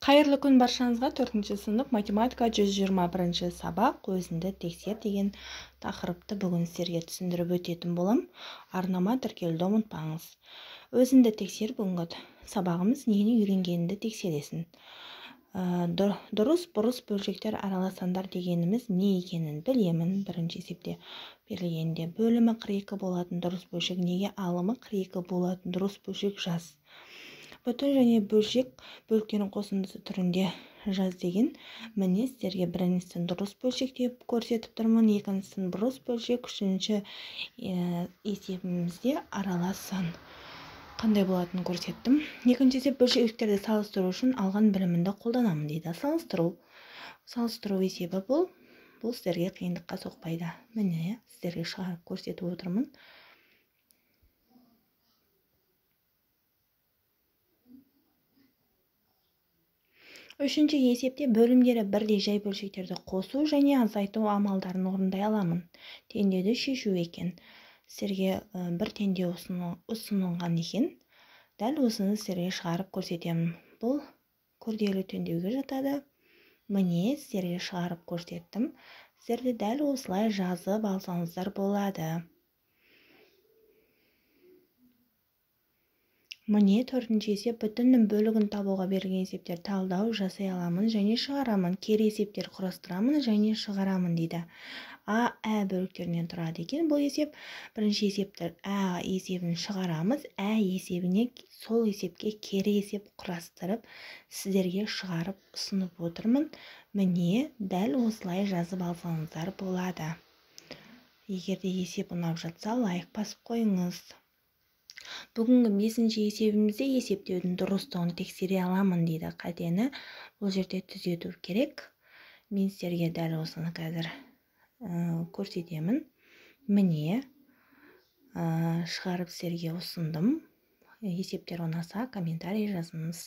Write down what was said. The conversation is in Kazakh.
Қайырлы күн баршаңызға. 4-ші сынып математика 121-ші сабақ өзінді тексер деген тақырыпты бүгін сіздерге түсіндіріп өтетін болам. Арнама тіркелуді ұмытпаңыз. Өзінді тексер бүгінгі сабағымыз нені үйренгенді тексересің. Дұрыс бұрыс бөлшектер араласандар дегеніміз не екенін білемін. Бірінші есепте берілгенде бөлімі 42 болатын дұрыс бөлшек неге алымы 42 болатын дұрыс бөлшек жаз. Бүтін және бөлшек бөліктердің қосындысы түрінде жаз деген. Міне сіздерге біріншісін дұрыс бөлшек деп көрсетіп тұрмын, екіншісін бұрыс бөлшек, үшінші есебімізде аралас сан қандай болатынын көрсеттім. Екінші есеп бөлшектерді салыстыру үшін алған білімімді қолданамын дейді. Салыстыру есебі бұл сіздерге қиындыққа соқпайды. Міне сіздерге шығарып көрсетіп отырмын. Үшінші есепте бөлімдері бірдей жай бөлшектерді қосу және азайту амалдарын орындай аламын. Теңдеуді шешу екен. Сіздерге бір теңдеу ұсынылған екен. Дәл осыны сіздерге шығарып көрсетемін. Бұл күрделі теңдеуге жатады. Міне сіздерге шығарып көрсеттім. Сіздерді дәл осылай жазып алсаңыздар болады. Міне 4-ші есеп бүтіннің бөлігін табуға берілген есептер талдау жасай аламын және шығарамын. Кері есептер құрастырамын және шығарамын дейді. А, бөліктерінен тұрады екен бұл есеп. Бірінші есептер А есебін шығарамыз. Есебіне сол есепке кері есеп құрастырып сіздерге шығарып ұсынып отырмын. Міне дәл осылай жазып алсаңыздар болады. Егерде есеп ұнап жатса лайк басып қойыңыз. Бүгінгі 5-ші есебімізде есептеудің дұрыстығын тексере аламын дейді. Қатені бұл жерде түзету керек. Мен сіздерге дәл осыны қазір көрсетемін. Міне шығарып сіздерге ұсындым. Есептер ұнаса комментарий жазыңыз.